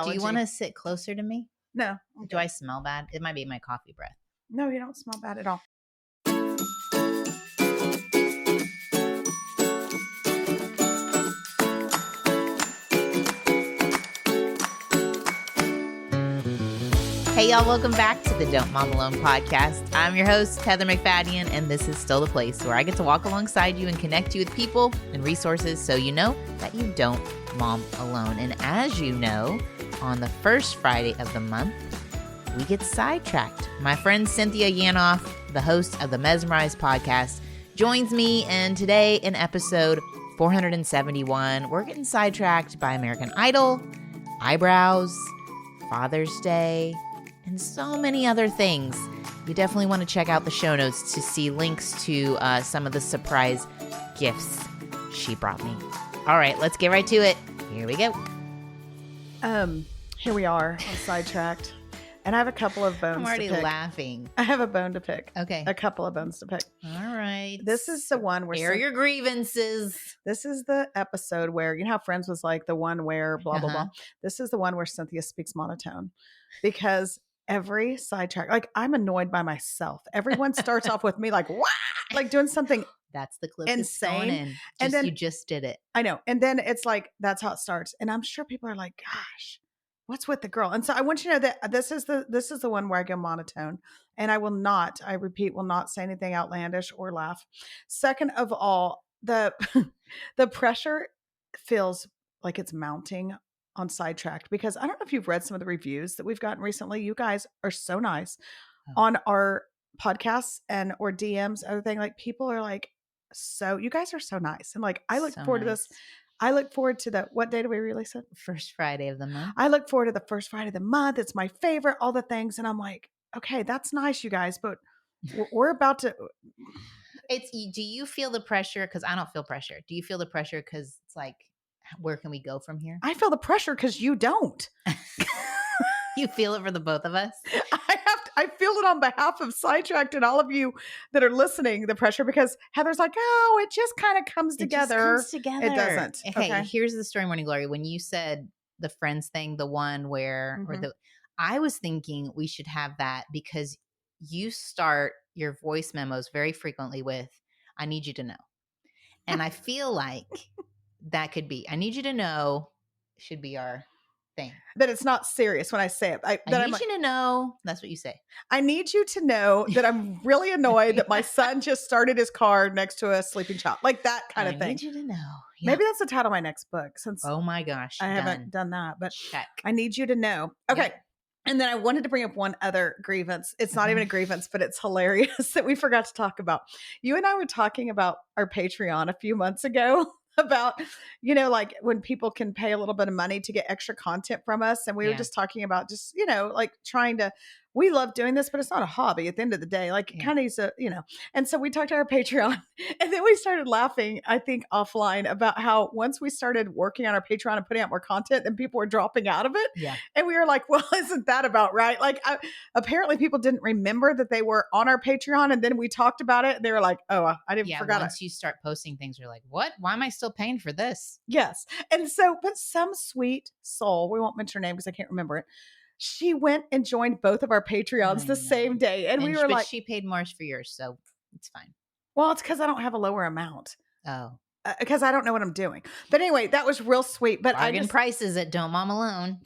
Do you want to sit closer to me? No. Okay. Do I smell bad? It might be my coffee breath. No, you don't smell bad at all. Hey, y'all, welcome back to the Don't Mom Alone podcast. I'm your host, Heather McFadden, and this is still the place where I get to walk alongside you and connect you with people and resources so you know that you don't mom alone. And as you know, on the first Friday of the month, we get sidetracked. My friend Cynthia Yanof, the host of the Mesmerized podcast, joins me, and today in episode 471, we're getting sidetracked by American Idol, eyebrows, Father's Day, and so many other things. You definitely want to check out the show notes to see links to some of the surprise gifts she brought me. All right, let's get right to it. Here we go. Here we are on Sidetracked. And I have a couple of bones I'm already to pick. laughing. I have a bone to pick. Okay. A couple of bones to pick. All right. This is the one where... Air your grievances. This is the episode where, you know how Friends was like the one where blah, blah, blah. This is the one where Cynthia speaks monotone. Because every sidetrack, like I'm annoyed by myself. Everyone starts off with me like, wah! Like doing something That's the clip insane. And then you just did it. I know. And then it's like, that's how it starts. And I'm sure people are like, gosh, what's with the girl? And so I want you to know that this is the one where I go monotone, and I repeat, will not say anything outlandish or laugh. Second of all, the pressure feels like it's mounting on Sidetracked, because I don't know if you've read some of the reviews that we've gotten recently. You guys are so nice on our podcasts or DMs, other thing. Like people are like, you guys are so nice. And like, I look forward to this. I look forward to what day do we release it? First Friday of the month. I look forward to the first Friday of the month. It's my favorite, all the things. And I'm like, okay, that's nice, you guys, but we're about to. Do you feel the pressure? Because I don't feel pressure. Do you feel the pressure? Because it's like, where can we go from here? I feel the pressure because you don't. You feel it for the both of us? I feel it on behalf of Sidetracked and all of you that are listening, the pressure, because Heather's like, oh, it just kind of comes together. It doesn't. Okay, here's the story, Morning Glory. When you said the Friends thing, the one where, I was thinking we should have that because you start your voice memos very frequently with, I need you to know. And I feel like that could be, I need you to know should be our thing. That it's not serious when I say it. I need you to know. That's what you say. I need you to know that I'm really annoyed that my son just started his car next to a sleeping child. Like that kind of thing. I need you to know. Yeah. Maybe that's the title of my next book. Since oh my gosh. I haven't done that. But check. I need you to know. Okay. Yep. And then I wanted to bring up one other grievance. It's not even a grievance, but it's hilarious that we forgot to talk about. You and I were talking about our Patreon a few months ago. About, like when people can pay a little bit of money to get extra content from us. And we were just talking about like trying to, we love doing this, but it's not a hobby at the end of the day. Like it kind of needs to, and so we talked to our Patreon, and then we started laughing, I think offline, about how once we started working on our Patreon and putting out more content, then people were dropping out of it. Yeah. And we were like, well, isn't that about right? Like apparently people didn't remember that they were on our Patreon. And then we talked about it. And they were like, oh, I didn't forget it. Once you start posting things, you're like, what? Why am I still paying for this? Yes. And so, but some sweet soul, we won't mention her name because I can't remember it. She went and joined both of our Patreons the same day. And we were like, she paid more for yours, so it's fine. Well, it's because I don't have a lower amount. Oh. Because I don't know what I'm doing. But anyway, that was real sweet. But bargain prices at Don't Mom Alone.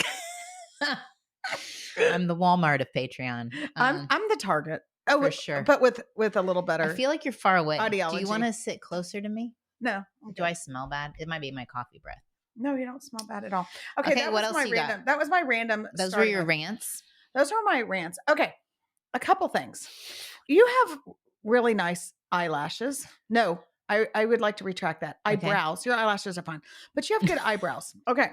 I'm the Walmart of Patreon. I'm the Target. Oh, for sure. But with a little better. I feel like you're far away. Ideology. Do you want to sit closer to me? No. Okay. Do I smell bad? It might be my coffee breath. No, you don't smell bad at all. Okay, what else you got? That was my random. Those were your rants? Those were my rants. Okay, a couple things. You have really nice eyelashes. No, I would like to retract that. Eyebrows. Your eyelashes are fine. But you have good eyebrows. Okay.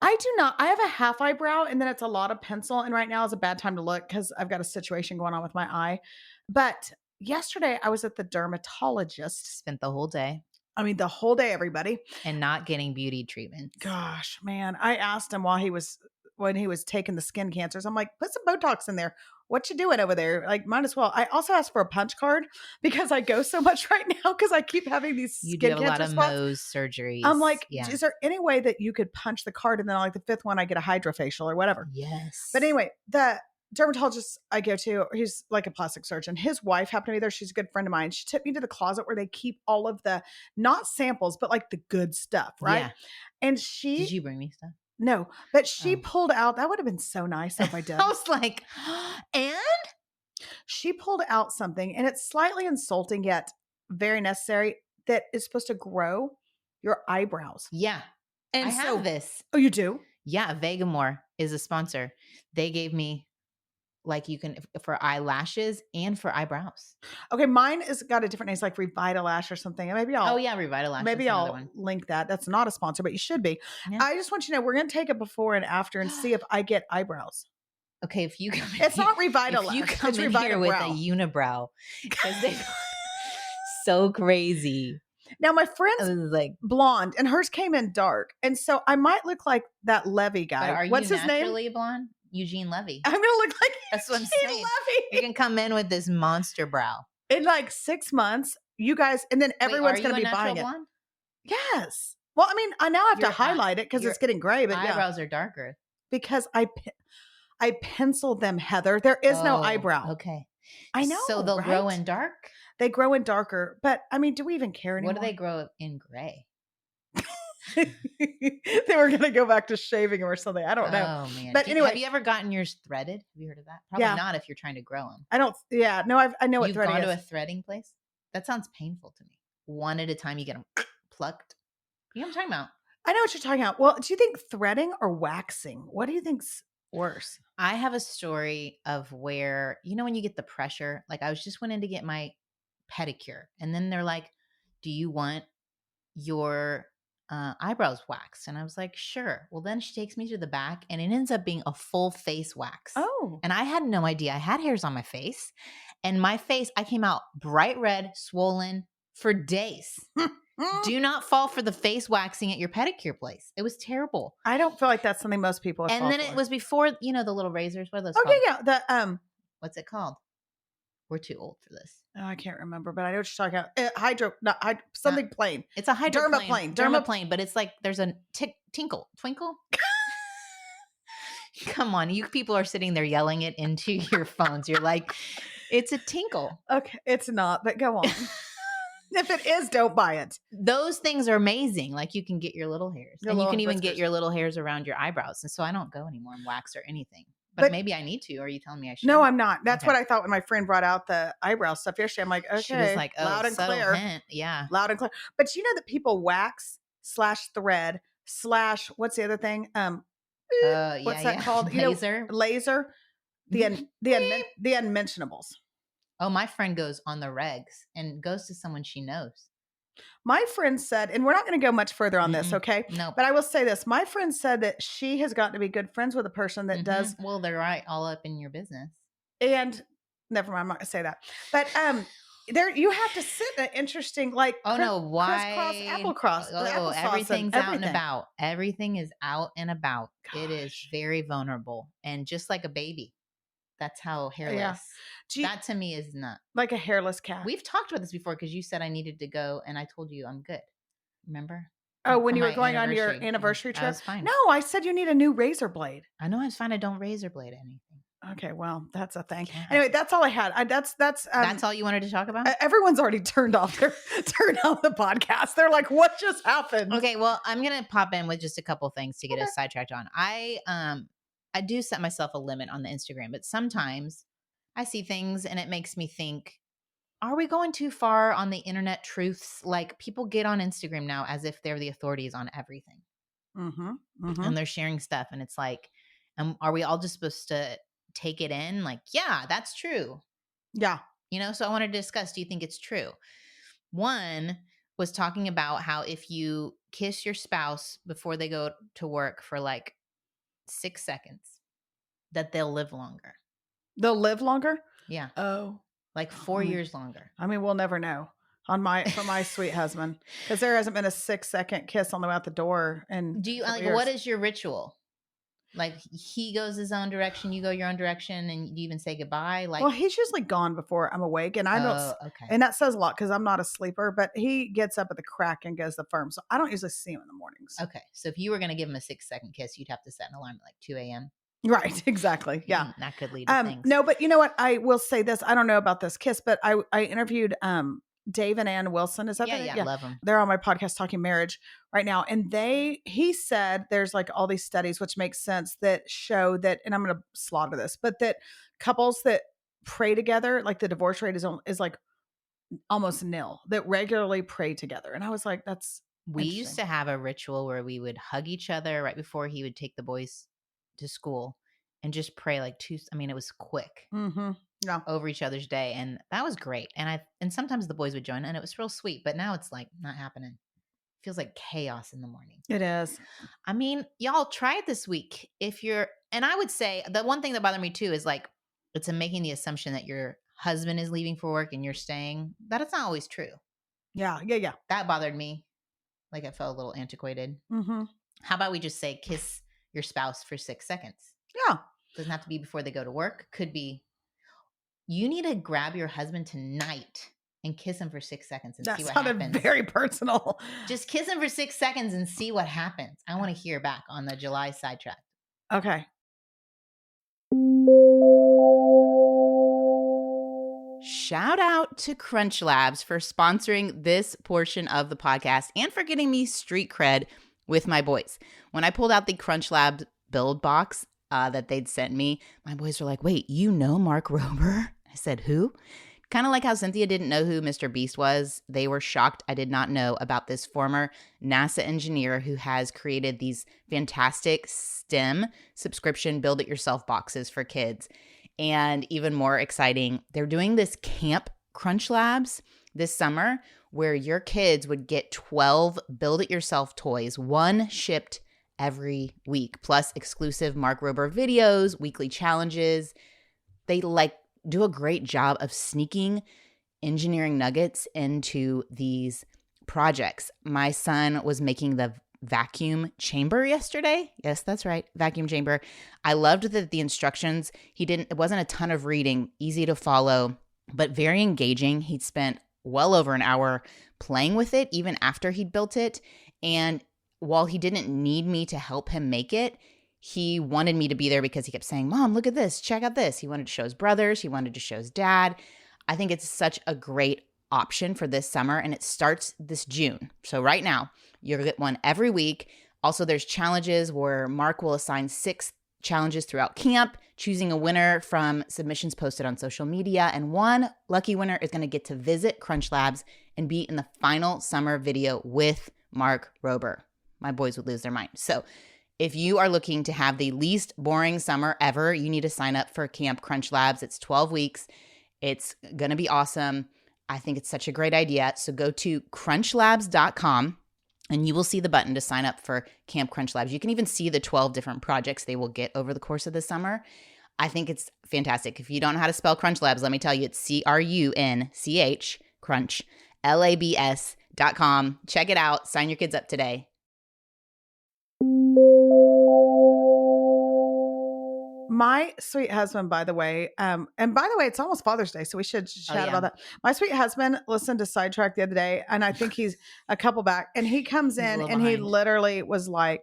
I do not. I have a half eyebrow, and then it's a lot of pencil. And right now is a bad time to look because I've got a situation going on with my eye. But yesterday I was at the dermatologist. Spent the whole day. I mean, the whole day, everybody. And not getting beauty treatment. Gosh, man. I asked him while he was when he was taking the skin cancers. I'm like, put some Botox in there. What you doing over there? Like, might as well. I also asked for a punch card because I go so much right now because I keep having these You do skin have a lot cancer of spots. Mohs surgeries. I'm like, yeah. is there any way that you could punch the card and then like the fifth one I get a hydrofacial or whatever? Yes. But anyway, the dermatologist I go to, he's like a plastic surgeon. His wife happened to be there. She's a good friend of mine. She took me to the closet where they keep all of the, not samples, but like the good stuff, right? Yeah. And Did you bring me stuff? no, but she Oh. pulled out, that would have been so nice if I did. I was like, and? She pulled out something, and it's slightly insulting yet very necessary, that is supposed to grow your eyebrows. Yeah. And I have this. Oh, you do? Yeah. Vegamore is a sponsor. They gave me like you can for eyelashes and for eyebrows. Okay, mine is got a different name. It's like Revitalash or something. And maybe I'll Revitalash. maybe That's I'll another one. link that. That's not a sponsor, but you should be. Yeah. I just want you to know we're going to take a before and after and see if I get eyebrows. Okay, if you come It's not if Revitalash. you come It's in here with a unibrow, because they so crazy. Now my I friend's was like, blonde and hers came in dark, and so I might look like that Levy guy. but are What's you his name? naturally blonde? Eugene Levy. I'm gonna look like That's what I'm Eugene saying. Levy. You can come in with this monster brow. In like 6 months, you guys, and then everyone's Wait, going to be buying blonde? it. Yes. Well, I mean, I now have Your to highlight it because your it's getting gray, but yeah, Eyebrows are darker. because I pencil them, Heather. There is no eyebrow. Okay. I know. So they'll grow right? in dark? They grow in darker, but I mean, do we even care anymore? What do they grow in gray? They were going to go back to shaving them or something. I don't know. Oh man. But anyway, have you ever gotten yours threaded? Have you heard of that? Probably Yeah. not if you're trying to grow them. I don't. Yeah, no, I know what You've threading gone to is. a threading place? That sounds painful to me. One at a time, you get them plucked. You know what I'm talking about? I know what you're talking about. Well, do you think threading or waxing? What do you think's worse? I have a story of where, you know, when you get the pressure, like I was just went in to get my pedicure, and then they're like, do you want your eyebrows waxed? And I was like, sure. Well, then she takes me to the back, and it ends up being a full face wax. Oh. And I had no idea. I had hairs on my face, and my face, I came out bright red, swollen for days. Do not fall for the face waxing at your pedicure place. It was terrible. I don't feel like that's something most people. And then it was before, you know, the little razors. What are those? Okay, called? yeah. The What's it called? We're too old for this. Oh, I can't remember, but I know what you're talking about. Something plain. It's a Dermaplane. Dermaplane, but it's like there's a twinkle. Come on, you people are sitting there yelling it into your phones. You're like, it's a tinkle. Okay, it's not, but go on. If it is, don't buy it. Those things are amazing. Like you can get your little hairs, and you can even get your little hairs around your eyebrows. And so I don't go anymore and wax or anything. But maybe I need to. Or are you telling me I should? No, I'm not. That's what I thought when my friend brought out the eyebrow stuff yesterday. I'm like, okay, she was like, oh, loud and clear. Hint. Yeah, loud and clear. But you know that people wax / thread / what's the other thing? What's that called? Laser. Laser. The unmentionables. Oh, my friend goes on the regs and goes to someone she knows. My friend said, and we're not going to go much further on this, okay? No. But I will say this. My friend said that she has gotten to be good friends with a person that does. Well, they're right all up in your business. And never mind, I'm not going to say that. But there you have to sit an interesting, like, why? Crisscross, apple cross. Everything's out and about. Everything is out and about. Gosh. It is very vulnerable. And just like a baby. That's how hairless. Yeah. That to me is not. Like a hairless cat. We've talked about this before because you said I needed to go and I told you I'm good. Remember? Oh, when you were going on your anniversary trip? I was fine. No, I said you need a new razor blade. I know I was fine. I don't razor blade anything. Okay, well, that's a thing. Yeah. Anyway, that's all I had. That's all you wanted to talk about? Everyone's already turned off the podcast. They're like, what just happened? Okay, well, I'm going to pop in with just a couple things to get us sidetracked on. I do set myself a limit on the Instagram, but sometimes I see things and it makes me think, are we going too far on the internet truths? Like people get on Instagram now as if they're the authorities on everything. And they're sharing stuff. And it's like, are we all just supposed to take it in? Like, yeah, that's true. Yeah. You know, so I want to discuss, do you think it's true? One was talking about how if you kiss your spouse before they go to work for like 6 seconds, that they'll live longer. They'll live longer? Yeah. Oh. Like 4 years longer. I mean, we'll never know for my sweet husband. Because there hasn't been a 6-second kiss on the way out the door. And do you like, what is your ritual? Like he goes his own direction, you go your own direction, and you even say goodbye. Like, Well, he's usually gone before I'm awake, and I don't. oh, okay. And that says a lot because I'm not a sleeper. But he gets up at the crack and goes to the firm, so I don't usually see him in the mornings. Okay. So if you were going to give him a 6-second kiss, you'd have to set an alarm at like 2 a.m. Right, exactly. Yeah. That could lead to things. No, but you know what? I will say this. I don't know about this kiss, but I interviewed Dave and Ann Wilson. Is that Yeah, the name? yeah, love them. They're on my podcast talking marriage right now. And he said there's like all these studies, which makes sense, that show that, and I'm going to slaughter this, but that couples that pray together, like the divorce rate is like almost nil, that regularly pray together. And I was like, that's We used to have a ritual where we would hug each other right before he would take the boys to school and just pray like it was quick Yeah. over each other's day. And that was great. And sometimes the boys would join and it was real sweet, but now it's like not happening. Feels like chaos in the morning. It is. I mean, y'all try it this week. And I would say the one thing that bothered me too is like, it's making the assumption that your husband is leaving for work and you're staying. That it's not always true. Yeah. That bothered me. Like I felt a little antiquated. Mm-hmm. How about we just say kiss your spouse for 6 seconds? Yeah. Doesn't have to be before they go to work. Could be you need to grab your husband tonight and kiss him for 6 seconds and see what happens. That sounded very personal. Just kiss him for 6 seconds and see what happens. I want to hear back on the July Sidetracked. Okay. Shout out to Crunch Labs for sponsoring this portion of the podcast and for getting me street cred with my boys. When I pulled out the Crunch Labs build box that they'd sent me, my boys were like, wait, you know Mark Rober? I said, who? Kind of like how Cynthia didn't know who Mr. Beast was. They were shocked I did not know about this former NASA engineer who has created these fantastic STEM subscription build-it-yourself boxes for kids. And even more exciting, they're doing this Camp Crunch Labs this summer where your kids would get 12 build-it-yourself toys, one shipped every week, plus exclusive Mark Rober videos, weekly challenges. They do a great job of sneaking engineering nuggets into these projects. My son was making the vacuum chamber yesterday. Yes, that's right. Vacuum chamber. I loved that the instructions, it wasn't a ton of reading, easy to follow, but very engaging. He'd spent well over an hour playing with it, even after he'd built it. And while he didn't need me to help him make it, he wanted me to be there because he kept saying, Mom, look at this, check out this. He wanted to show his brothers. He wanted to show his dad. I think it's such a great option for this summer, and it starts this June. So right now, you'll get one every week. Also, there's challenges where Mark will assign 6 challenges throughout camp, choosing a winner from submissions posted on social media, and one lucky winner is going to get to visit Crunch Labs and be in the final summer video with Mark Rober. My boys would lose their mind. So if you are looking to have the least boring summer ever, you need to sign up for Camp Crunch Labs. It's 12 weeks. It's going to be awesome. I think it's such a great idea. So go to crunchlabs.com and you will see the button to sign up for Camp Crunch Labs. You can even see the 12 different projects they will get over the course of the summer. I think it's fantastic. If you don't know how to spell Crunch Labs, let me tell you, it's CRUNCH, Crunch, LABS.com. Check it out. Sign your kids up today. My sweet husband, by the way, and by the way, it's almost Father's Day, so we should chat about that. My sweet husband listened to Sidetrack the other day, and I think he's a couple back, and he comes in and he literally was like,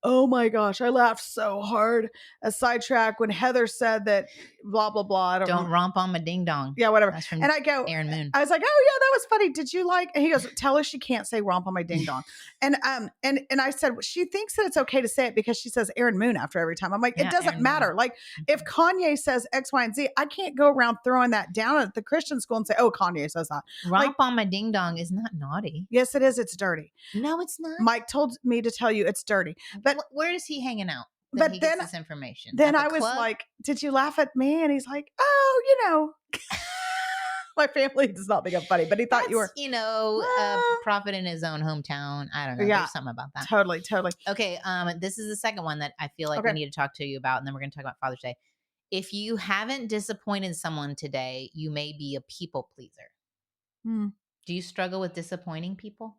oh my gosh, I laughed so hard at Sidetrack when Heather said that blah, blah, blah. I don't romp on my ding dong. Yeah, whatever. That's from and I go, Aaron Moon. I was like, oh yeah, that was funny. Did you like, and he goes, tell her she can't say romp on my ding dong. and I said, well, she thinks that it's okay to say it because she says Aaron Moon after every time. I'm like, it doesn't matter. Moon. Like if Kanye says X, Y, and Z, I can't go around throwing that down at the Christian school and say, oh, Kanye says that. Romp on my ding dong is not naughty. Yes, it is. It's dirty. No, it's not. Mike told me to tell you it's dirty. But where is he hanging out? But he then gets this information. Then I was like, did you laugh at me? And he's like, oh, you know. My family does not think I'm funny, but he thought you were, a prophet in his own hometown. I don't know. Yeah, there's something about that. Totally. Okay. This is the second one that I feel like we need to talk to you about, and then we're going to talk about Father's Day. If you haven't disappointed someone today, you may be a people pleaser. Do you struggle with disappointing people?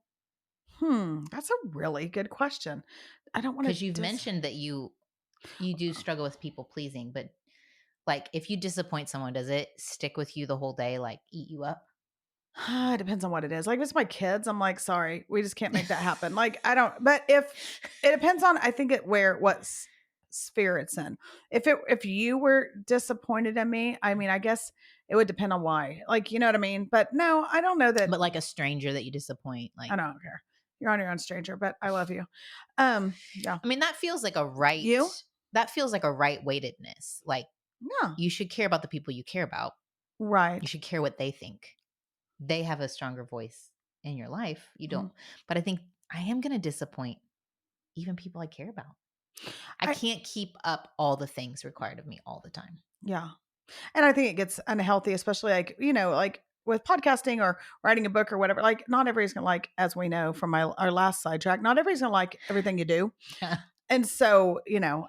That's a really good question. I don't want to. Because you've mentioned that you you do struggle with people pleasing, but like if you disappoint someone, does it stick with you the whole day, like eat you up? It depends on what it is. Like, if it's my kids, I'm like, sorry, we just can't make that happen. Like, I don't, but if it depends on, I think what sphere it's in. If you were disappointed in me, I mean, I guess it would depend on why. Like, you know what I mean? But no, I don't know that. But like a stranger that you disappoint, like I don't care. You're on your own, stranger, but I love you. Yeah. I mean, that feels like a right. You? That feels like a right weightedness. Like Yeah. you should care about the people you care about. Right. You should care what they think. They have a stronger voice in your life. You don't. But I think I am going to disappoint even people I care about. I can't keep up all the things required of me all the time. Yeah. And I think it gets unhealthy, especially like, like with podcasting or writing a book or whatever. Like, not everybody's going to like, as we know from our last sidetrack, not everybody's going to like everything you do. And so,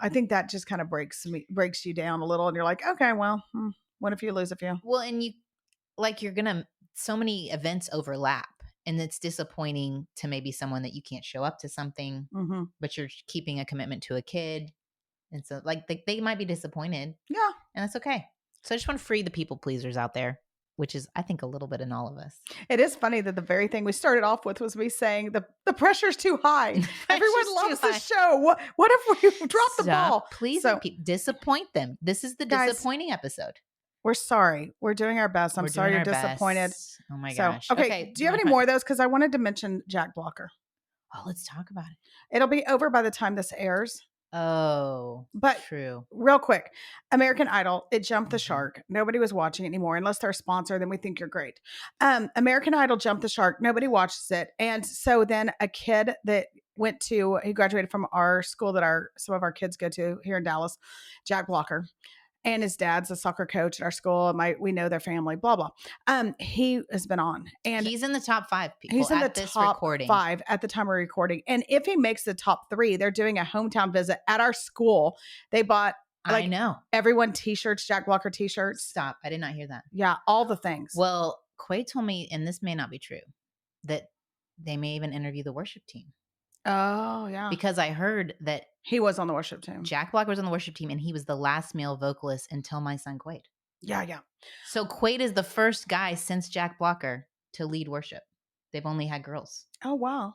I think that just kind of breaks you down a little. And you're like, okay, well, what if you lose a few? Well, and so many events overlap, and it's disappointing to maybe someone that you can't show up to something, but you're keeping a commitment to a kid. And so like they might be disappointed. Yeah. And that's okay. So I just want to free the people pleasers out there, which is, I think, a little bit in all of us. It is funny that the very thing we started off with was me saying the pressure's too high. Everyone loves the show. What if we drop the ball? Please disappoint them. This is the disappointing episode. We're sorry. We're doing our best. I'm sorry you're disappointed. Best. Oh my gosh. Okay. Do you have any more of those? Because I wanted to mention Jack Blocker. Oh, let's talk about it. It'll be over by the time this airs. Oh, but true. Real quick, American Idol, it jumped the shark. Nobody was watching it anymore unless they're a sponsor. Then we think you're great. American Idol jumped the shark. Nobody watches it, and so then a kid that he graduated from our school that some of our kids go to here in Dallas, Jack Blocker. And his dad's a soccer coach at our school. We know their family, blah, blah. He has been on. And he's in the top 5 people. He's in the top 5 at the time we're recording. And if he makes the top 3, they're doing a hometown visit at our school. They bought, I know, everyone t-shirts, Jack Blocker t-shirts. Stop. I did not hear that. Yeah, all the things. Well, Quay told me, and this may not be true, that they may even interview the worship team. Oh, yeah. Because I heard that he was on the worship team. Jack Blocker was on the worship team, and he was the last male vocalist until my son Quaid. Yeah, yeah. So Quaid is the first guy since Jack Blocker to lead worship. They've only had girls. Oh, wow.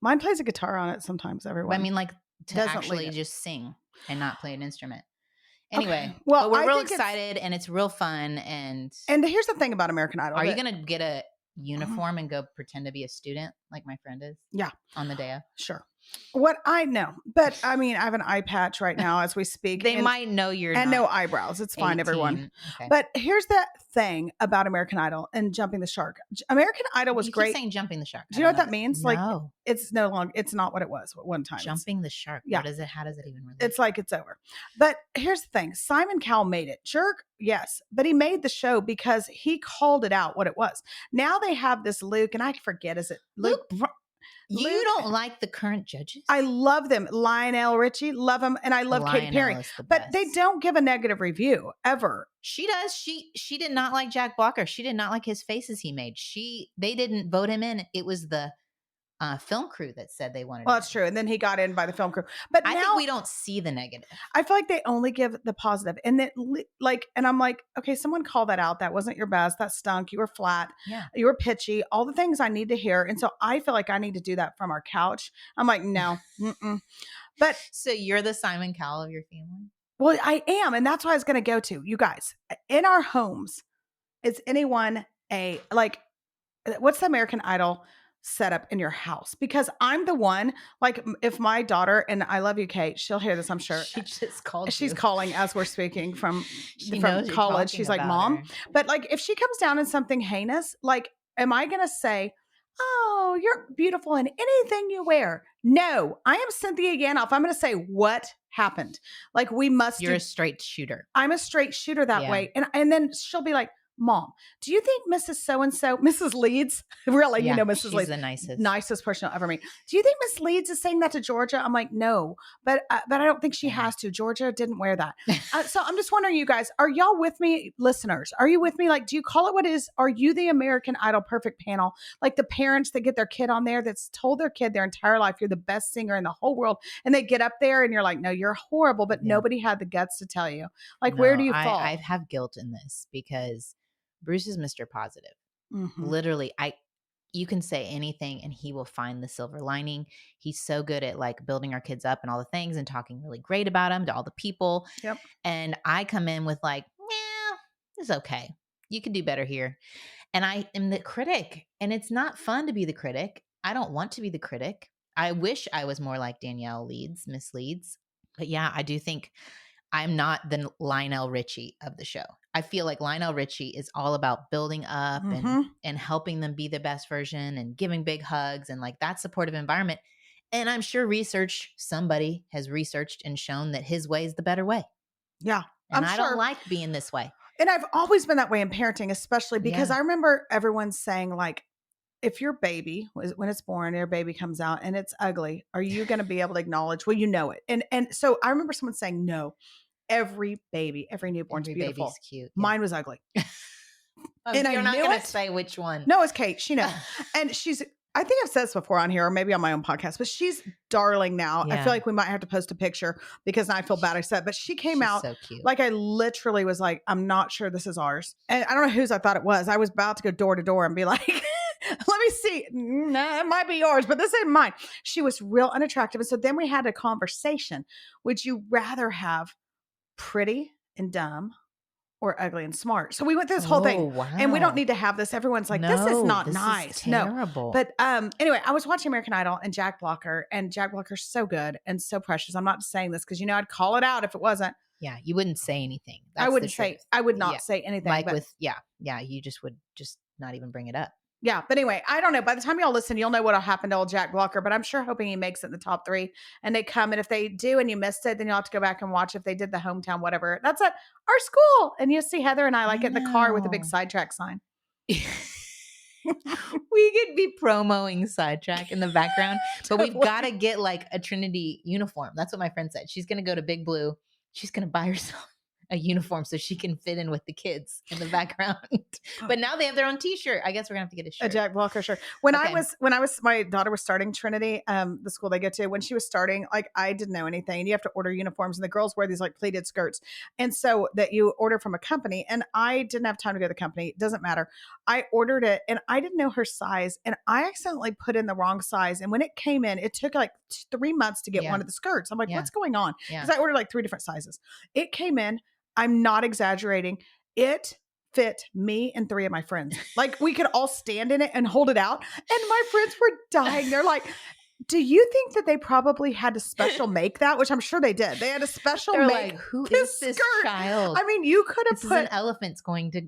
Mine plays a guitar on it sometimes, everyone. But I mean, like, to actually just sing and not play an instrument. Anyway, okay. Well, we're real excited, and it's real fun. And here's the thing about American Idol. Are you going to get a uniform and go pretend to be a student like my friend is? Yeah. On the day of? Sure. What I know, but I mean, I have an eye patch right now as we speak. They might know you're and no eyebrows. It's 18. Fine, everyone. Okay. But here's the thing about American Idol and jumping the shark. American Idol was great. Keep saying jumping the shark. Do you know what that means? No. Like, it's no longer. It's not what it was at one time. Jumping the shark. Yeah. What is it? How does it even relate? It's like it's over. But here's the thing: Simon Cowell made it. Jerk, yes, but he made the show because he called it out what it was. Now they have this Luke, and I forget, is it Luke? You don't like the current judges? I love them. Lionel Richie, love him. And I love Katy Perry. But they don't give a negative review ever. She does. She did not like Jack Blocker. She did not like his faces he made. They didn't vote him in. It was the film crew that said they wanted. Well, that's true. And then he got in by the film crew. But I think we don't see the negative. I feel like they only give the positive. And that, and I'm like, okay, someone call that out. That wasn't your best. That stunk. You were flat. Yeah. You were pitchy. All the things I need to hear. And so I feel like I need to do that from our couch. I'm like, no. But so you're the Simon Cowell of your family? Well, I am. And that's what I was going to go to. You guys, in our homes, is anyone what's the American Idol set up in your house? Because I'm the one, like, if my daughter, and I love you, Kate, she'll hear this, I'm sure. She just called. She's calling as we're speaking from college. She's like, Mom. But like, if she comes down in something heinous, like, am I going to say, oh, you're beautiful in anything you wear? No, I am Cynthia Yanof. I'm going to say, what happened? Like, we must. You're a straight shooter. I'm a straight shooter that way. And then she'll be like, Mom, do you think Mrs. So-and-so, Mrs. Leeds, really, Yeah, Mrs. she's Leeds, the nicest. nicest person I'll ever meet. Do you think Miss Leeds is saying that to Georgia? I'm like, no, but I don't think she has to. Georgia didn't wear that. So I'm just wondering, you guys, are y'all with me, listeners? Are you with me? Like, do you call it what it is? Are you the American Idol perfect panel? Like the parents that get their kid on there that's told their kid their entire life, you're the best singer in the whole world. And they get up there and you're like, no, you're horrible, but nobody had the guts to tell you. Like, where do you fall? I have guilt in this because Bruce is Mr. Positive. Literally, you can say anything and he will find the silver lining. He's so good at like building our kids up and all the things and talking really great about them to all the people. Yep. And I come in with like, yeah, it's okay. You could do better here. And I am the critic. And it's not fun to be the critic. I don't want to be the critic. I wish I was more like Danielle Leeds, Miss Leeds. But yeah, I do think I'm not the Lionel Richie of the show. I feel like Lionel Richie is all about building up and helping them be the best version and giving big hugs and like that supportive environment. And I'm sure somebody has researched and shown that his way is the better way. Yeah. And I don't like being this way. And I've always been that way in parenting, especially because I remember everyone saying like, if your baby, when it's born, your baby comes out and it's ugly, are you going to be able to acknowledge, well, you know it. And so I remember someone saying, no, every newborn's beautiful. Baby's cute. Yeah. Mine was ugly. And you're not going to say which one. No, it's Kate. She knows. And I think I've said this before on here or maybe on my own podcast, but she's darling now. I feel like we might have to post a picture because I feel bad I said, but she came out so cute. Like I literally was like, I'm not sure this is ours. And I don't know whose I thought it was. I was about to go door to door and be like, let me see. Nah, it might be yours, but this ain't mine. She was real unattractive. And so then we had a conversation. Would you rather have pretty and dumb or ugly and smart? So we went through this whole thing. Wow. And we don't need to have this. Everyone's like, this is not nice. Terrible. No. But anyway, I was watching American Idol and Jack Blocker, and Jack Blocker's so good and so precious. I'm not saying this because I'd call it out if it wasn't. Yeah, you wouldn't say anything. I would not say anything. Like you just would just not even bring it up. Yeah. But anyway, I don't know. By the time y'all listen, you'll know what'll happen to old Jack Blocker, but I'm sure hoping he makes it in the top 3 and they come. And if they do and you missed it, then you'll have to go back and watch if they did the hometown, whatever. That's at our school. And you see Heather and I get in the car with a big Sidetrack sign. We could be promoting Sidetrack in the background, but we've got to get like a Trinity uniform. That's what my friend said. She's going to go to Big Blue. She's going to buy herself a uniform so she can fit in with the kids in the background. But now they have their own t-shirt. I guess we're gonna have to get a shirt. A Jack Blocker shirt. When I was my daughter was starting Trinity, the school they go to, when she was starting, like I didn't know anything. And you have to order uniforms and the girls wear these like pleated skirts. And so that you order from a company, and I didn't have time to go to the company. It doesn't matter. I ordered it and I didn't know her size and I accidentally put in the wrong size. And when it came in, it took like 3 months to get one of the skirts. I'm like, what's going on? Because I ordered like 3 different sizes. It came in. I'm not exaggerating. It fit me and 3 of my friends. Like we could all stand in it and hold it out. And my friends were dying. They're like, do you think that they probably had to special make that? Which I'm sure they did. They had a special make. Like, who is this child? I mean, you could have put an elephant's going to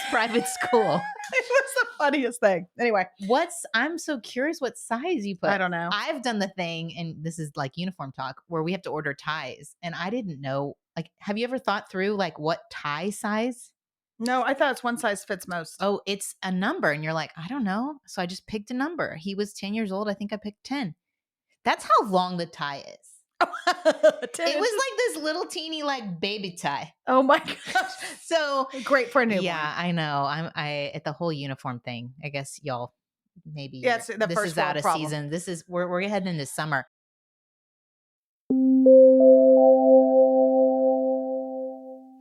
private school. It was the funniest thing. Anyway, I'm so curious what size you put. I don't know. I've done the thing, and this is like uniform talk, where we have to order ties. And I didn't know, like, have you ever thought through like what tie size? No, I thought it's one size fits most. Oh, it's a number. And you're like, I don't know. So I just picked a number. He was 10 years old. I think I picked 10. That's how long the tie is. It was like this little teeny like baby tie. Oh my gosh. So great for a newborn. Yeah, I know. I at the whole uniform thing. I guess y'all maybe it's the this first is out of problem. Season. This is we're heading into summer.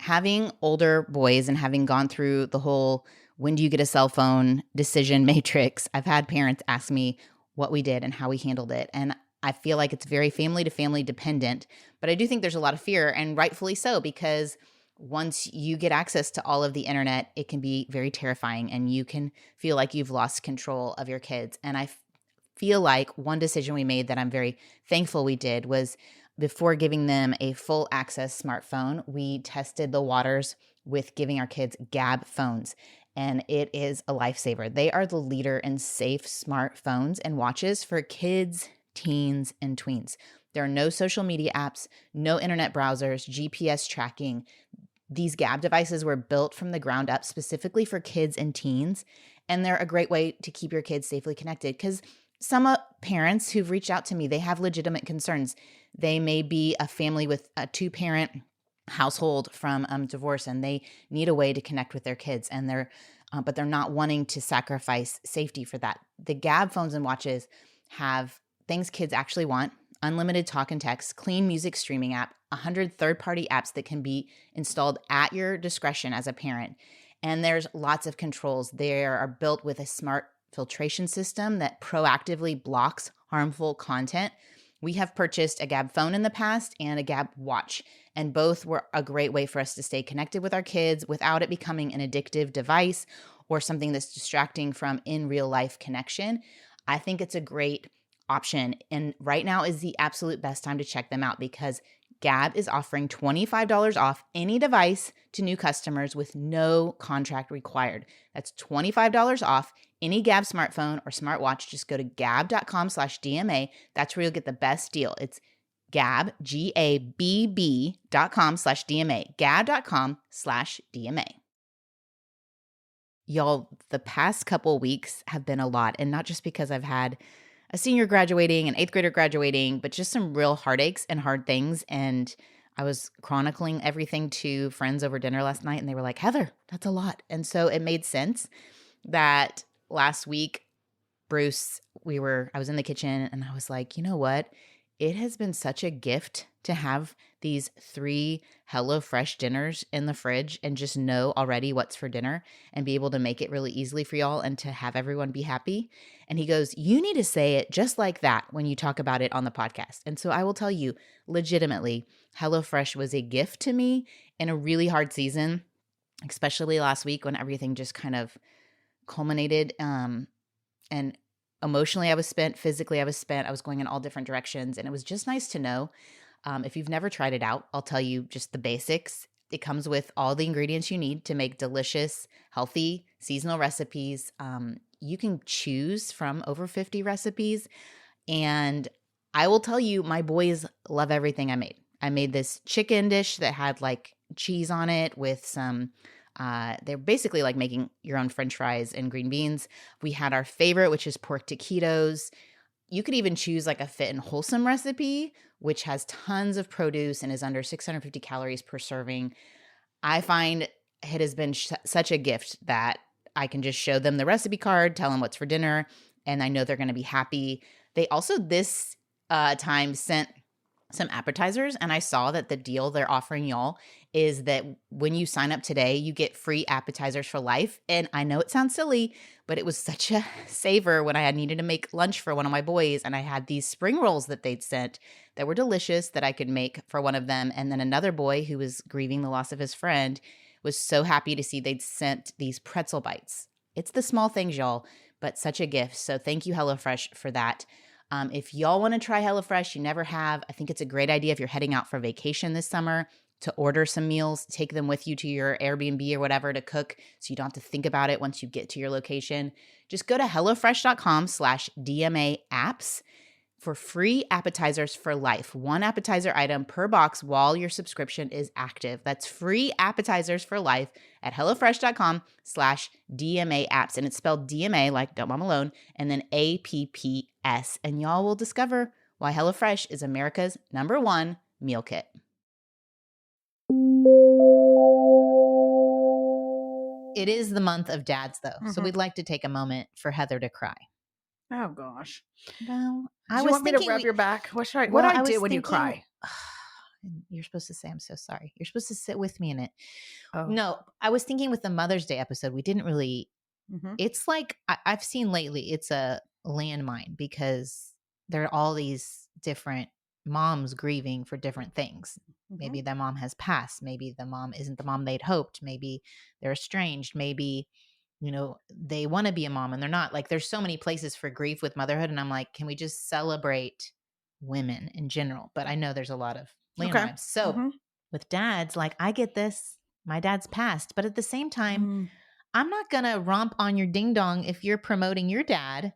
Having older boys and having gone through the whole when do you get a cell phone decision matrix, I've had parents ask me what we did and how we handled it. And I feel like it's very family to family dependent, but I do think there's a lot of fear, and rightfully so, because once you get access to all of the internet, it can be very terrifying and you can feel like you've lost control of your kids. And I feel like one decision we made that I'm very thankful we did was before giving them a full access smartphone, we tested the waters with giving our kids Gab phones. And it is a lifesaver. They are the leader in safe smartphones and watches for kids, teens, and tweens. There are no social media apps, no internet browsers, GPS tracking. These Gab devices were built from the ground up specifically for kids and teens, and they're a great way to keep your kids safely connected because some parents who've reached out to me, they have legitimate concerns. They may be a family with a 2-parent household from divorce, and they need a way to connect with their kids, and but they're not wanting to sacrifice safety for that. The Gab phones and watches have things kids actually want: unlimited talk and text, clean music streaming app, 100 third-party apps that can be installed at your discretion as a parent. And there's lots of controls. They are built with a smart filtration system that proactively blocks harmful content. We have purchased a Gab phone in the past and a Gab watch, and both were a great way for us to stay connected with our kids without it becoming an addictive device or something that's distracting from in real life connection. I think it's a great option, and right now is the absolute best time to check them out because Gab is offering $25 off any device to new customers with no contract required. That's $25 off any Gab smartphone or smartwatch. Just go to gab.com/DMA. That's where you'll get the best deal. It's Gab, GABB.com/DMA, gab.com/DMA. Y'all, the past couple weeks have been a lot, and not just because I've had a senior graduating, an 8th grader graduating, but just some real heartaches and hard things. And I was chronicling everything to friends over dinner last night, and they were like, Heather, that's a lot. And so it made sense that last week, Bruce, I was in the kitchen and I was like, you know what? It has been such a gift to have these 3 HelloFresh dinners in the fridge and just know already what's for dinner and be able to make it really easily for y'all and to have everyone be happy. And he goes, you need to say it just like that when you talk about it on the podcast. And so I will tell you, legitimately, HelloFresh was a gift to me in a really hard season, especially last week when everything just kind of culminated. And emotionally I was spent, physically I was spent, I was going in all different directions. And it was just nice to know. If you've never tried it out, I'll tell you just the basics. It comes with all the ingredients you need to make delicious, healthy, seasonal recipes. You can choose from over 50 recipes. And I will tell you, my boys love everything I made. I made this chicken dish that had like cheese on it with some they're basically like making your own French fries and green beans. We had our favorite, which is pork taquitos. You could even choose like a fit and wholesome recipe, which has tons of produce and is under 650 calories per serving. I find it has been such a gift that I can just show them the recipe card, tell them what's for dinner, and I know they're going to be happy. They also this time sent some appetizers, and I saw that the deal they're offering y'all is that when you sign up today, you get free appetizers for life. And I know it sounds silly, but it was such a saver when I needed to make lunch for one of my boys, and I had these spring rolls that they'd sent that were delicious that I could make for one of them. And then another boy who was grieving the loss of his friend was so happy to see they'd sent these pretzel bites. It's the small things, y'all, but such a gift. So thank you, HelloFresh, for that. If y'all want to try HelloFresh, you never have, I think it's a great idea if you're heading out for vacation this summer to order some meals, take them with you to your Airbnb or whatever to cook so you don't have to think about it once you get to your location. Just go to HelloFresh.com/DMA apps for free appetizers for life. 1 appetizer item per box while your subscription is active. That's free appetizers for life at HelloFresh.com/DMA apps. And it's spelled DMA like Don't Mom Alone and then APPS. And y'all will discover why HelloFresh is America's #1 meal kit. It is the month of dads, though. So we'd like to take a moment for Heather to cry. Oh gosh. Well, Do you want me to rub your back? What should I? What do I do when you cry? You're supposed to say, I'm so sorry. You're supposed to sit with me in it. Oh. No, I was thinking with the Mother's Day episode, we didn't really, it's like, I've seen lately, it's a landmine because there are all these different moms grieving for different things. Maybe their mom has passed. Maybe the mom isn't the mom they'd hoped. Maybe they're estranged. Maybe, you know, they want to be a mom and they're not. Like, there's so many places for grief with motherhood. And I'm like, can we just celebrate women in general? But I know there's a lot of landmines. So with dads, like, I get this. My dad's passed. But at the same time, I'm not going to romp on your ding dong if you're promoting your dad.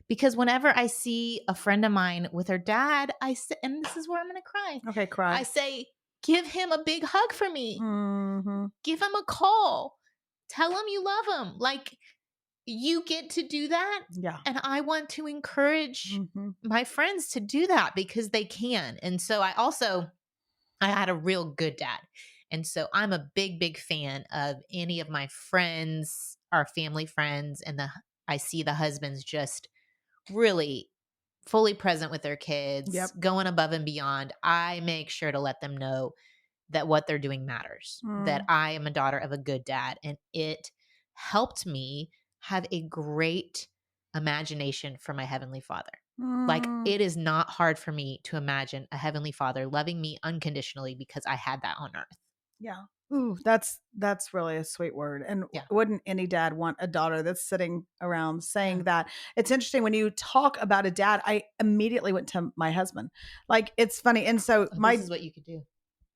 Because whenever I see a friend of mine with her dad, I say, and this is where I'm going to cry. Okay, cry. I say, Give him a big hug for me. Mm-hmm. Give him a call. Tell him you love him. Like, you get to do that. Yeah. And I want to encourage Mm-hmm. my friends to do that because they can. And so I had a real good dad. And so I'm a big, big fan of any of my friends, our family friends, and I see the husbands just really fully present with their kids, Yep. going above and beyond. I make sure to let them know that what they're doing matters, that I am a daughter of a good dad. And it helped me have a great imagination for my Heavenly Father. Like, it is not hard for me to imagine a Heavenly Father loving me unconditionally because I had that on earth. Yeah. Ooh, that's really a sweet word. And Yeah. wouldn't any dad want a daughter that's sitting around saying that? It's interesting when you talk about a dad, I immediately went to my husband. Like, it's funny. And so This is what you could do.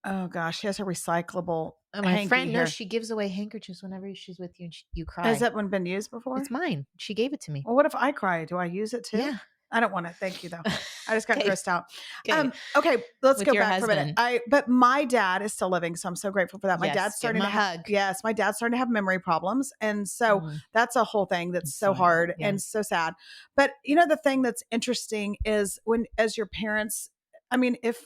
Oh gosh, he has a recyclable My hanky friend, no, here. she gives away handkerchiefs whenever she's with you and you cry. Has that one been used before? It's mine. She gave it to me. Well, what if I cry? Do I use it too? Yeah. I don't want it. Thank you though. I just got Okay. grossed out. Okay. Okay, let's With go your back for a minute. husband. But my dad is still living, so I'm so grateful for that. My Yes, dad's give starting him to a have hug. yes, my dad's starting to have memory problems, and so that's a whole thing that's so hard Yeah. and so sad. But you know, the thing that's interesting is when, as your parents. I mean, if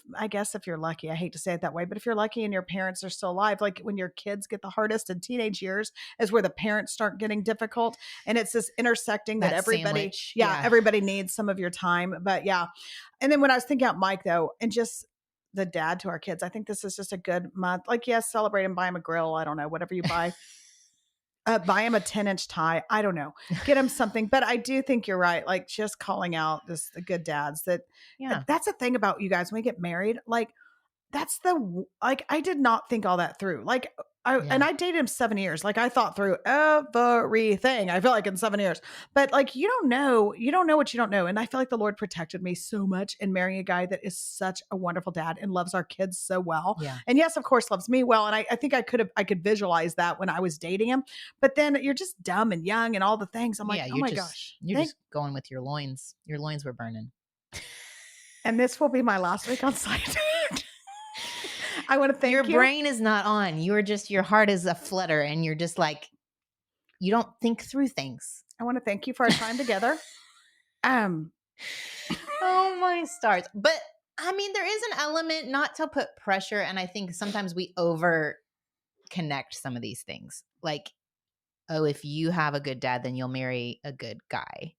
you're lucky, I hate to say it that way, but if you're lucky and your parents are still alive, like when your kids get the hardest in teenage years is where the parents start getting difficult. And it's this intersecting that everybody, sandwich. everybody needs some of your time. But yeah. And then when I was thinking about Mike though, and just the dad to our kids, I think this is just a good month. Like, yes, celebrate and buy him a grill. I don't know, whatever you buy. Buy him a 10-inch tie. I don't know. Get him something. But I do think you're right. Like, just calling out the good dads that's the thing about you guys when we get married. Like, I did not think all that through. Like, and I dated him 7 years. Like, I thought through everything. I feel like in 7 years, but like, you don't know what you don't know. And I feel like the Lord protected me so much in marrying a guy that is such a wonderful dad and loves our kids so well. Yeah. And yes, of course, loves me well. And I think I could visualize that when I was dating him. But then you're just dumb and young and all the things. I'm like, oh my gosh, you're just going with your loins. Your loins were burning. And this will be my last week on Sidetracked. I want to thank your you. Your brain is not on. Your heart is a flutter and you're just like, you don't think through things. I want to thank you for our time together. Oh my stars. But I mean, there is an element not to put pressure. And I think sometimes we over connect some of these things. Like, oh, if you have a good dad, then you'll marry a good guy.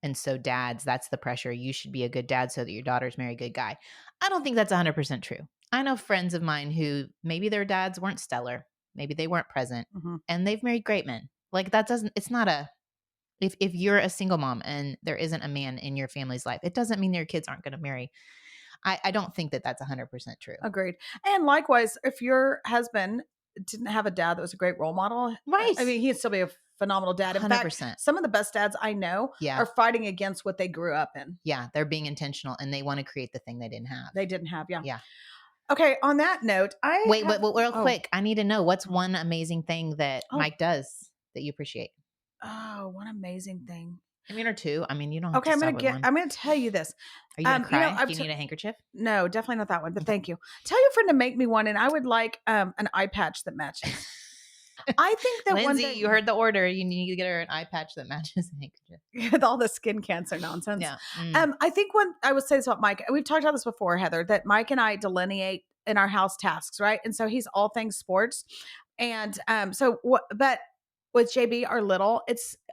And so dads, that's the pressure. You should be a good dad so that your daughters marry a good guy. I don't think that's 100% true. I know friends of mine who maybe their dads weren't stellar. Maybe they weren't present and they've married great men. Like, it's not if you're a single mom and there isn't a man in your family's life, it doesn't mean your kids aren't going to marry. I don't think that that's 100% true. Agreed. And likewise, if your husband didn't have a dad that was a great role model, right? I mean, he'd still be a phenomenal dad. In 100%. fact, some of the best dads I know are fighting against what they grew up in. Yeah, they're being intentional and they want to create the thing they didn't have. Yeah. Okay, on that note, Wait, but real quick, I need to know what's one amazing thing that Mike does that you appreciate. Oh, one amazing thing. I mean, or two. I mean, you don't. Okay, I'm gonna tell you this. Are you gonna cry? Do you need a handkerchief? No, definitely not that one. But thank you. Tell your friend to make me one, and I would like an eye patch that matches. I think that Lindsay, you heard the order. You need to get her an eye patch that matches a handkerchief with all the skin cancer nonsense. Yeah. I think I would say this about Mike. We've talked about this before, Heather. That Mike and I delineate in our house tasks, right? And so he's all things sports, and but with JB, our little,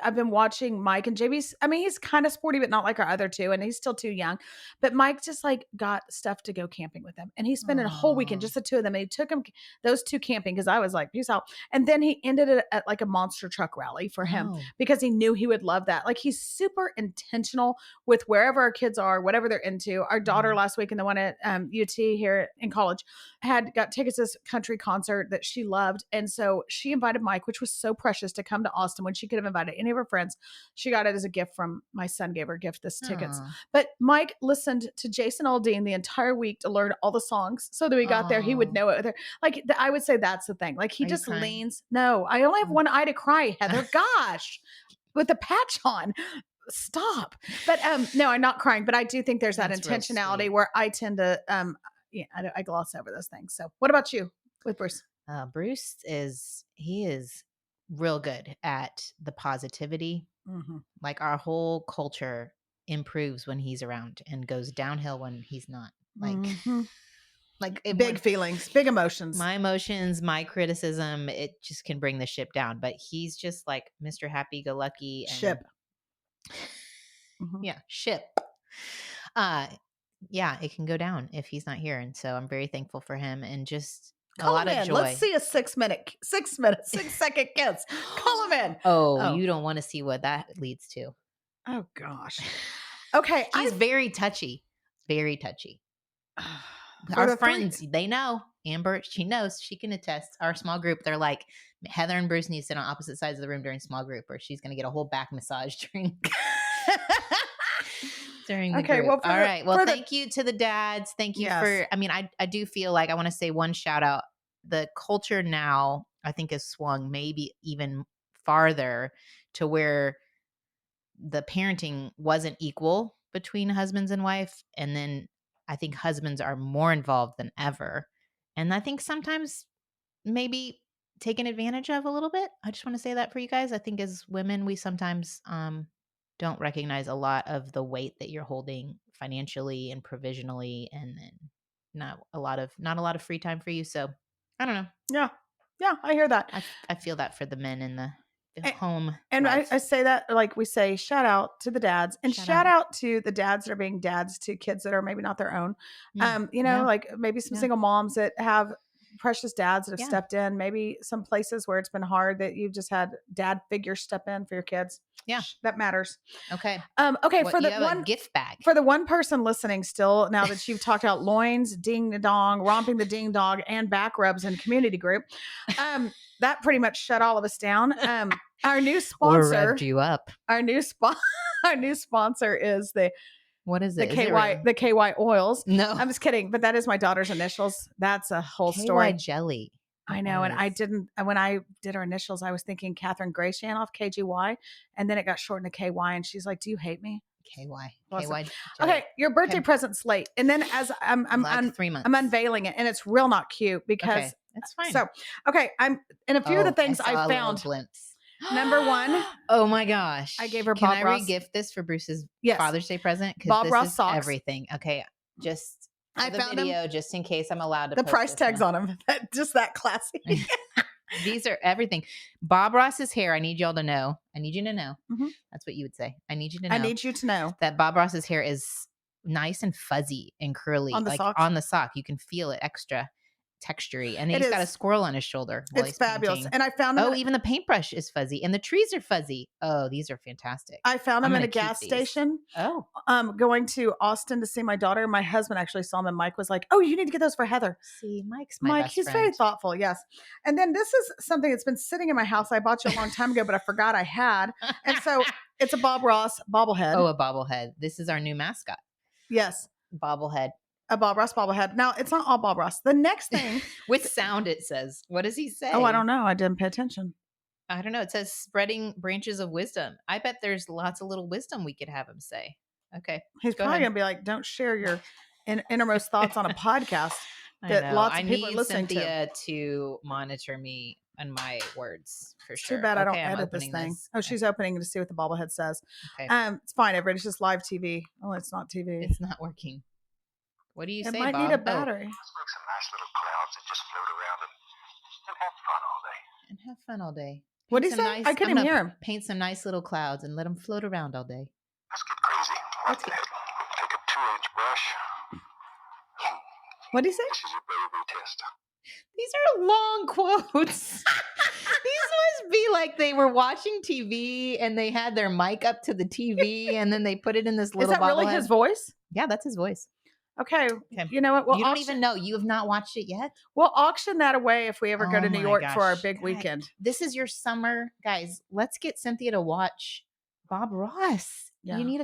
I've been watching Mike and JB's, I mean, he's kind of sporty, but not like our other two. And he's still too young, but Mike just like got stuff to go camping with them. And he's spending a whole weekend, just the two of them. And he took those two camping. Cause I was like, peace out. And then he ended it at like a monster truck rally for him because he knew he would love that. Like, he's super intentional with wherever our kids are, whatever they're into. Our daughter last week, and the one at UT here in college, got tickets to this country concert that she loved. And so she invited Mike, which was so precious, to come to Austin when she could have invited any of her friends. She got it as a gift from my son, gave her a gift, this tickets. But Mike listened to Jason Aldean the entire week to learn all the songs so that we got there. He would know it. Like, I would say that's the thing. Like, he just leans. No, I only have one eye to cry, Heather. Gosh, with the patch on. Stop. But no, I'm not crying, but I do think there's that intentionality where I tend to yeah, I gloss over those things. So what about you with Bruce? Bruce he is real good at the positivity. Mm-hmm. Like our whole culture improves when he's around and goes downhill when he's not. Like, Mm-hmm. like Big feelings, big emotions. My emotions, my criticism, it just can bring the ship down. But he's just like Mr. Happy Go Lucky and ship. Mm-hmm. Yeah, ship. Yeah, it can go down if he's not here, and so I'm very thankful for him and just Call a lot him of in. joy. Let's see a 6-second kiss. Call him in. Oh, you don't want to see what that leads to. Oh gosh. Okay, he's very touchy, very touchy. For Our friends, they know. Amber, she knows. She can attest. Our small group, they're like, Heather and Bruce need to sit on opposite sides of the room during small group, or she's going to get a whole back massage during the group. Well, all right. Well, thank you to the dads. Thank you for, I mean, I do feel like I want to say one shout out. The culture now, I think, has swung maybe even farther to where the parenting wasn't equal between husbands and wife. And then I think husbands are more involved than ever. And I think sometimes maybe taken advantage of a little bit. I just want to say that for you guys. I think as women, we sometimes don't recognize a lot of the weight that you're holding financially and provisionally, and then not a lot of free time for you. So I don't know. Yeah, I hear that. I feel that for the men in the home. And I say that, like we say, shout out to the dads and shout out to the dads that are being dads to kids that are maybe not their own. Like maybe some single moms that have precious dads that have stepped in, maybe some places where it's been hard that you've just had dad figures step in for your kids. Yeah. That matters. Okay. Okay. For the one gift bag, for the one person listening still, now that you've talked about loins, ding dong, romping the ding dong, and back rubs in community group, that pretty much shut all of us down. Our new sponsor, or revved you up. Our new sponsor is what is it? The KY oils. No, I'm just kidding. But that is my daughter's initials. That's a whole story. KY jelly. I know. And I didn't, when I did her initials, I was thinking Catherine Grace Yanof, KGY. And then it got shortened to KY. And she's like, do you hate me? KY. Okay. Your birthday present's late. And then as I'm 3 months. I'm unveiling it, and it's real not cute because that's fine. So, I'm in a few of the things I found. Number one. Oh my gosh. I gave her Can Bob I Ross. re-gift this for Bruce's Father's Day present? Bob Ross socks. Everything. Okay. Just I found video just in case I'm allowed to the post price tags on them. Just that classy. These are everything. Bob Ross's hair. I need y'all to know. I need you to know. Mm-hmm. That's what you would say. I need you to know. I need you to know that Bob Ross's hair is nice and fuzzy and curly. On the socks? On the sock. You can feel it extra textury. And then he's got a squirrel on his shoulder. It's fabulous. Painting. And I found them. Even the paintbrush is fuzzy and the trees are fuzzy. Oh, these are fantastic. I found them in a gas station. Oh. Going to Austin to see my daughter. My husband actually saw them and Mike was like, oh, you need to get those for Heather. See, Mike's my best he's friend. very thoughtful. Yes. And then this is something that's been sitting in my house. I bought you a long time ago, but I forgot I had. And so it's a Bob Ross bobblehead. Oh, a bobblehead. This is our new mascot. Yes. Bobblehead. A Bob Ross bobblehead. Now, it's not all Bob Ross. The next thing. With sound, it says. What does he say? Oh, I don't know. I didn't pay attention. I don't know. It says spreading branches of wisdom. I bet there's lots of little wisdom we could have him say. Okay. He's probably going to be like, don't share your innermost thoughts on a podcast that lots of people are listening to. I need Cynthia to monitor me and my words for sure. Too bad I don't edit this thing. Oh, she's opening to see what the bobblehead says. Okay. It's fine, everybody. It's just live TV. Oh, it's not TV. It's not working. What do you say, Bob? It might need a battery. Let's make some nice little clouds that just float around and have fun all day. And have fun all day. What did he say? I couldn't even hear him. Paint some nice little clouds and let them float around all day. Let's get crazy. Let's take a 2-inch brush. What did he say? This is your baby test. These are long quotes. These must be like they were watching TV and they had their mic up to the TV and then they put it in this little bobblehead. Is that really his voice? Yeah, that's his voice. Okay. You know what? You don't even know. You have not watched it yet? We'll auction that away if we ever go to New York for our big weekend. This is your summer. Guys, let's get Cynthia to watch Bob Ross. Yeah. You need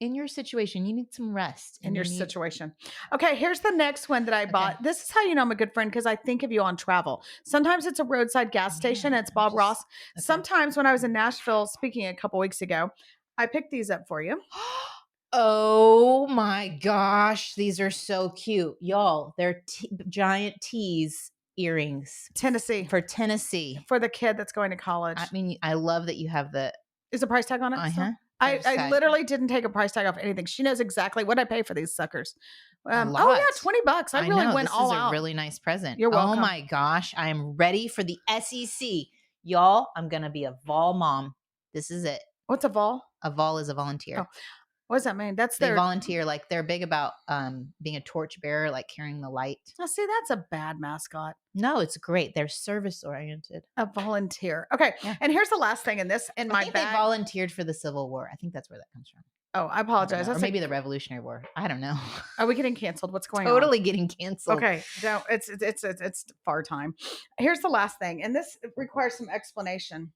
in your situation, you need some rest. In your situation. Okay, here's the next one that I bought. Okay. This is how you know I'm a good friend, because I think of you on travel. Sometimes it's a roadside gas station. And it's Bob Ross. Okay. Sometimes when I was in Nashville speaking a couple weeks ago, I picked these up for you. Oh my gosh. These are so cute. Y'all, they're giant tease earrings Tennessee. for Tennessee. For the kid that's going to college. I mean, I love that you have the Is the price tag on it? uh-huh. I literally didn't take a price tag off anything. She knows exactly what I pay for these suckers. Oh yeah, lot. $20. I really went all out. This is a really nice present. You're welcome. Oh my gosh. I am ready for the SEC. Y'all, I'm going to be a vol mom. This is it. What's a vol? A vol is a volunteer. Oh. What does that mean? That's they their volunteer. Like they're big about being a torchbearer, like carrying the light. Oh, see, that's a bad mascot. No, it's great. They're service oriented. A volunteer. Okay. Yeah. And here's the last thing in this in my bag. They volunteered for the Civil War. I think that's where that comes from. Oh, I apologize. Or maybe the Revolutionary War. I don't know. Are we getting canceled? What's going on? Totally getting canceled. Okay. No, it's far time. Here's the last thing, and this requires some explanation.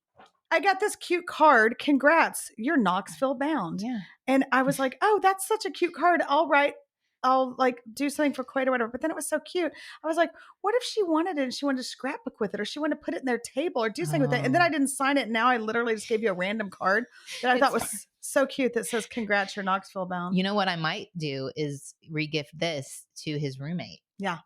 I got this cute card. Congrats, you're Knoxville bound. Yeah. And I was like, oh, that's such a cute card. I'll like do something for Quaid or whatever. But then it was so cute. I was like, what if she wanted it and she wanted to scrapbook with it, or she wanted to put it in their table or do something with it? And then I didn't sign it. And now I literally just gave you a random card that I thought was so cute that says, congrats, you're Knoxville bound. You know what I might do is regift this to his roommate. Yeah.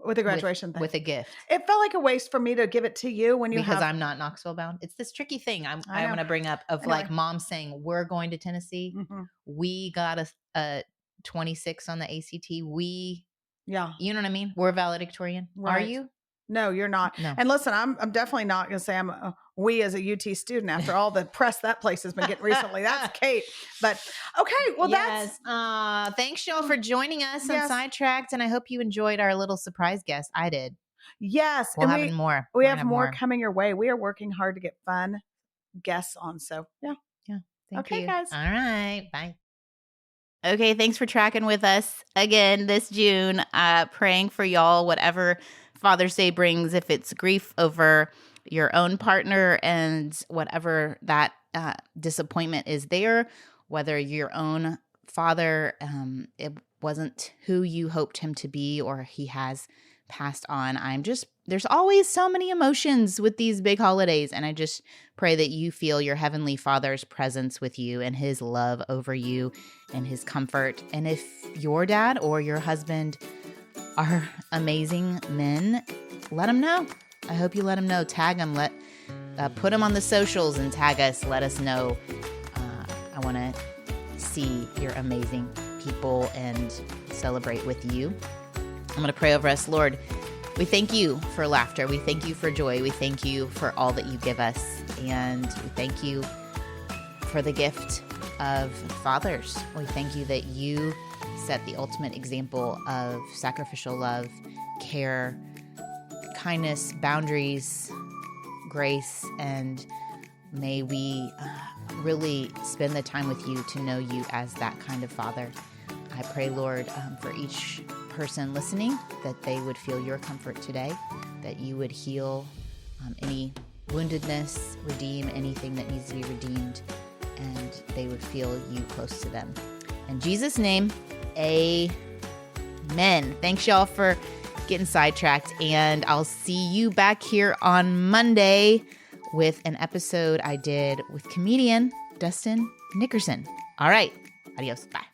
With a graduation thing. With a gift. It felt like a waste for me to give it to you because I'm not Knoxville bound. It's this tricky thing I want to bring up of like mom saying, we're going to Tennessee. Mm-hmm. We got a 26 on the ACT. You know what I mean? We're valedictorian. Right. Are you? No, you're not. No. And listen, I'm definitely not going to say we as a UT student after all the press that place has been getting recently. That's Kate. But okay, well that's thanks y'all for joining us on Sidetracked, and I hope you enjoyed our little surprise guest. I did. Yes. We'll have more. We have more coming your way. We are working hard to get fun guests on. So yeah. Thank you. Okay, guys. All right. Bye. Okay, thanks for tracking with us again this June. Praying for y'all, whatever Father's Day brings, if it's grief over your own partner and whatever that disappointment is there, whether your own father, it wasn't who you hoped him to be or he has passed on. There's always so many emotions with these big holidays, and I just pray that you feel your Heavenly Father's presence with you and his love over you and his comfort. And if your dad or your husband are amazing men, let them know. I hope you let them know. Tag them. Put them on the socials and tag us. Let us know. I want to see your amazing people and celebrate with you. I'm going to pray over us. Lord, we thank you for laughter. We thank you for joy. We thank you for all that you give us. And we thank you for the gift of fathers. We thank you that you set the ultimate example of sacrificial love, care, kindness, boundaries, grace, and may we really spend the time with you to know you as that kind of father. I pray, Lord, for each person listening, that they would feel your comfort today, that you would heal any woundedness, redeem anything that needs to be redeemed, and they would feel you close to them. In Jesus' name, amen. Thanks, y'all, for getting sidetracked, and I'll see you back here on Monday with an episode I did with comedian Dustin Nickerson. All right. Adios. Bye.